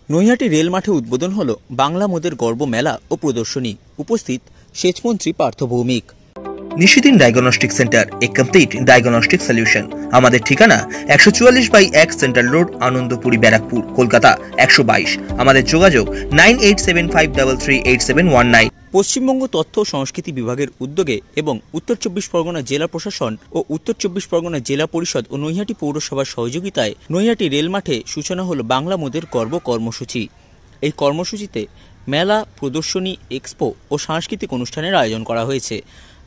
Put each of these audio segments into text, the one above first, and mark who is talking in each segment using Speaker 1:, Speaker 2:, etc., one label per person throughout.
Speaker 1: Naihati rail মাঠে উদ্বোধন হলো বাংলা মোদের গর্ব মেলা ও প্রদর্শনী। উপস্থিত সেচমন্ত্রী পার্থ ভৌমিক।
Speaker 2: নিশিদিন ডায়াগনস্টিক সেন্টার, এ কমপ্লিট ডায়াগনস্টিক সলিউশন। আমাদের ঠিকানা 144/1 সেন্ট্রাল রোড, আনন্দপুরি, ব্যারাকপুর, কলকাতা 122। আমাদের যোগাযোগ 9875338719।
Speaker 1: পশ্চিমবঙ্গ তথ্য ও সংস্কৃতি বিভাগের উদ্যোগে এবং উত্তর চব্বিশ পরগনা জেলা প্রশাসন ও উত্তর চব্বিশ পরগনা জেলা পরিষদ ও নৈহাটি পৌরসভার সহযোগিতায় নৈহাটি রেল মাঠে সূচনা হলো বাংলা মোদের গর্ব কর্মসূচি। এই কর্মসূচিতে মেলা, প্রদর্শনী, এক্সপো ও সাংস্কৃতিক অনুষ্ঠানের আয়োজন করা হয়েছে।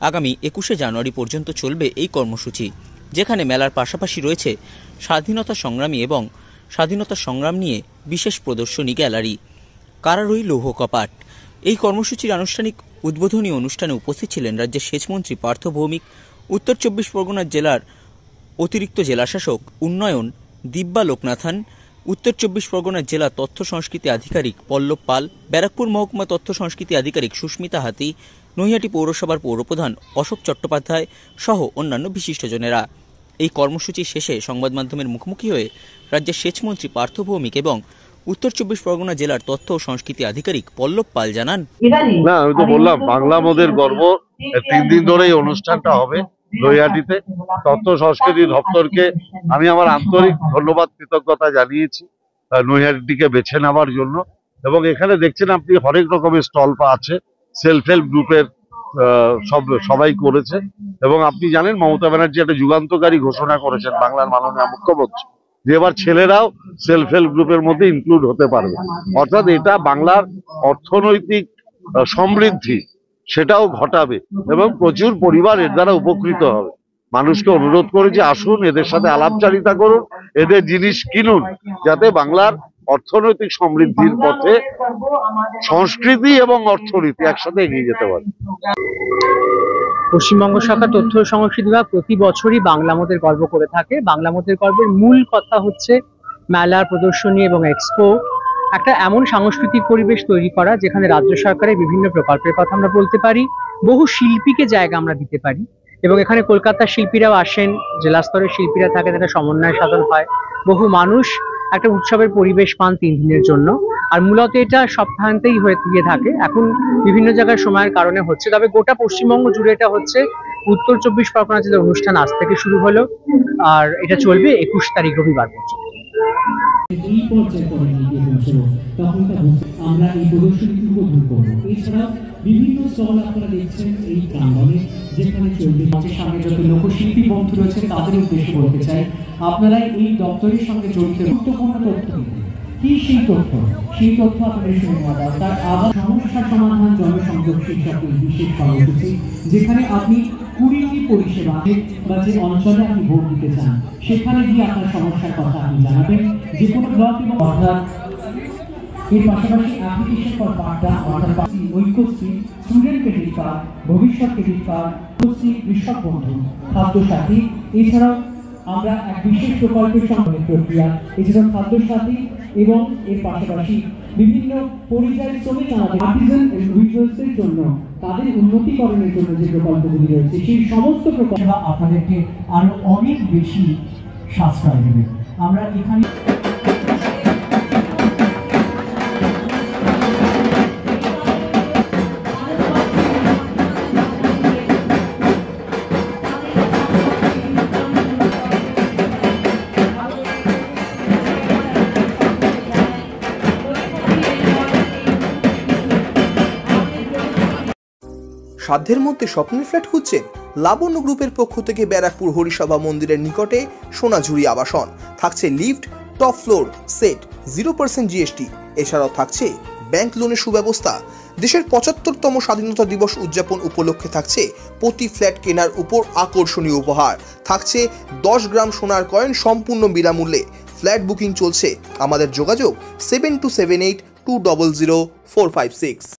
Speaker 1: আগামী 21শে জানুয়ারি পর্যন্ত চলবে এই কর্মসূচি, যেখানে মেলার পাশাপাশি রয়েছে স্বাধীনতা সংগ্রামী এবং স্বাধীনতা সংগ্রাম নিয়ে বিশেষ প্রদর্শনী, গ্যালারি, কারারই লৌহ কপাট। এই কর্মসূচির আনুষ্ঠানিক উদ্বোধনী অনুষ্ঠানে উপস্থিত ছিলেন রাজ্যের সেচমন্ত্রী পার্থ ভৌমিক, উত্তর চব্বিশ পরগনা জেলার অতিরিক্ত জেলাশাসক উন্নয়ন দিব্যা লোকনাথন, উত্তর চব্বিশ পরগনা জেলা তথ্য সংস্কৃতি আধিকারিক পল্লব পাল, ব্যারাকপুর মহকুমা তথ্য সংস্কৃতি আধিকারিক সুস্মিতা হাতি, নৈহাটি পৌরসভার পৌরপ্রধান অশোক চট্টোপাধ্যায় সহ অন্যান্য বিশিষ্টজনেরা। এই কর্মসূচি শেষে সংবাদ মাধ্যমের মুখোমুখি হয়ে রাজ্যের সেচমন্ত্রী পার্থ ভৌমিক এবং উত্তর চব্বিশ পরগনা জেলার তথ্য ও সংস্কৃতি আধিকারিক পল্লব পাল জানান,
Speaker 3: না আমি তো বললাম বাংলা মোদের গর্ব 3 দিন ধরে এই অনুষ্ঠানটা হবে নৈহাটিতে। তথ্য সংস্কৃতি দপ্তরকে আমি আমার আন্তরিক ধন্যবাদ, কৃতজ্ঞতা জানিয়েছি নৈহাটিকে বেছে নেওয়ার জন্য। এবং এখানে দেখছেন আপনি হরেক রকমের স্টল আছে, সেলফ হেল্প গ্রুপের সবাই করেছে। এবং আপনি জানেন মমতা ব্যানার্জি একটা যুগান্তকারী ঘোষণা করেছেন বাংলার মাননীয় মুখ্যমন্ত্রী, যে এবার ছেলেরাও সেলফ হেল্প গ্রুপের মধ্যে ইনক্লুড হতে পারবে। অর্থাৎ এটা বাংলার অর্থনৈতিক সমৃদ্ধি সেটাও ঘটাবে এবং প্রচুর পরিবার এর দ্বারা উপকৃত হবে। মানুষকে অনুরোধ করেছি, আসুন এদের সাথে আলাপচারিতা করুন, এদের জিনিস কিনুন, যাতে বাংলার অর্থনৈতিক সমৃদ্ধির পথে সংস্কৃতি এবং অর্থনীতি একসাথে এগিয়ে যেতে পারে।
Speaker 4: পশ্চিমবঙ্গ সরকার তথ্য ও সংস্কৃতি বিভাগ প্রতি বছরই বাংলা মোদের গর্ব করে থাকে। বাংলা মোদের গর্বের মূল কথা হচ্ছে মেলা, প্রদর্শনী এবং এক্সপো, একটা এমন সাংস্কৃতিক পরিবেশ তৈরি করা যেখানে রাজ্য সরকারের বিভিন্ন প্রকল্পের কথা আমরা বলতে পারি, বহু শিল্পীকে জায়গা আমরা দিতে পারি এবং এখানে কলকাতার শিল্পীরাও আসেন, জেলা স্তরের শিল্পীরা থাকেন, একটা সমন্বয় সাধন হয়, বহু মানুষ একটা উৎসবের পরিবেশ পান 3 দিনের জন্য। আর মূলত এটা সপ্তাহান্তেই হয়ে থাকে, এখন বিভিন্ন জায়গায় সময়ের কারণে হচ্ছে, তবে গোটা পশ্চিমবঙ্গ জুড়ে এটা হচ্ছে। উত্তর চব্বিশ পরগনা জেলার অনুষ্ঠান আজ থেকে শুরু হলো আর এটা চলবে 21 তারিখ রবিবার পর্যন্ত।
Speaker 5: এই পর্যায়ে তখন আমরা এই প্রদর্শনী উপভোগ করবো। এছাড়া বিভিন্ন স্টল আপনারা দেখছেন এই প্রাঙ্গণে, যেখানে চলবে। আমাদের সামনে যত লোকশিল্পী বন্ধু রয়েছে তাদের উদ্দেশ্যে বলতে চাই, আপনারা এই দপ্তরের সঙ্গে জড়িত গুরুত্বপূর্ণ তথ্য কি সেই তথ্য আপনাদের শুনে নেওয়া দরকার। আবার সমস্যা সমাধান জনসংযোগ শীর্ষক বিশেষ কর্মসূচি, যেখানে আপনি 20টি পরিষেবা বা যে অঞ্চলে আপনি ভোট দিতে চান সেখানে গিয়ে আপনার সমস্যার কথা আপনি জানাবেন, যে কোনো ব্লক এবং অর্থাৎ এর পাশাপাশি অ্যাপ্লিকেশন ফর পাট্টা অর্থাৎ ঐক্যশ্রী, স্টুডেন্ট ক্রেডিট কার্ড, ভবিষ্যৎ ক্রেডিট কার্ড, কৃষক বন্ধু, খাদ্য সাথী। এছাড়াও আমরা এক বিশেষ প্রকল্পের সঙ্গে প্রক্রিয়া, এছাড়াও খাদ্য সাথী এবং এর পাশাপাশি বিভিন্ন পরিযায়ী শ্রমিক আমাদের আর্টিজান ইন্ডিভিজুয়ালসের জন্য তাদের উন্নতিকরণের জন্য যে প্রকল্পগুলি রয়েছে সেই সমস্ত প্রকল্প আপনাদেরকে আরো অনেক বেশি সাশ্রয় দেবে। আমরা এখানে
Speaker 2: সাধ্যের মধ্যে স্বপ্নের ফ্ল্যাট খুঁজছেন? লাবণ্য গ্রুপের পক্ষ থেকে ব্যারাকপুর হরিসভা মন্দিরের নিকটে সোনাঝুরি আবাসন। থাকছে lift, top floor, set, 0% GST। এছাড়াও থাকছে ব্যাংক লোনের সুব্যবস্থা। দেশের 75তম স্বাধীনতা দিবস উদযাপন উপলক্ষে থাকছে প্রতি ফ্ল্যাট কেনার উপর আকর্ষণীয় উপহার। থাকছে 10 গ্রাম সোনার কয়েন সম্পূর্ণ বিনামূল্যে। ফ্ল্যাট বুকিং চলছে। আমাদের যোগাযোগ 7278200456।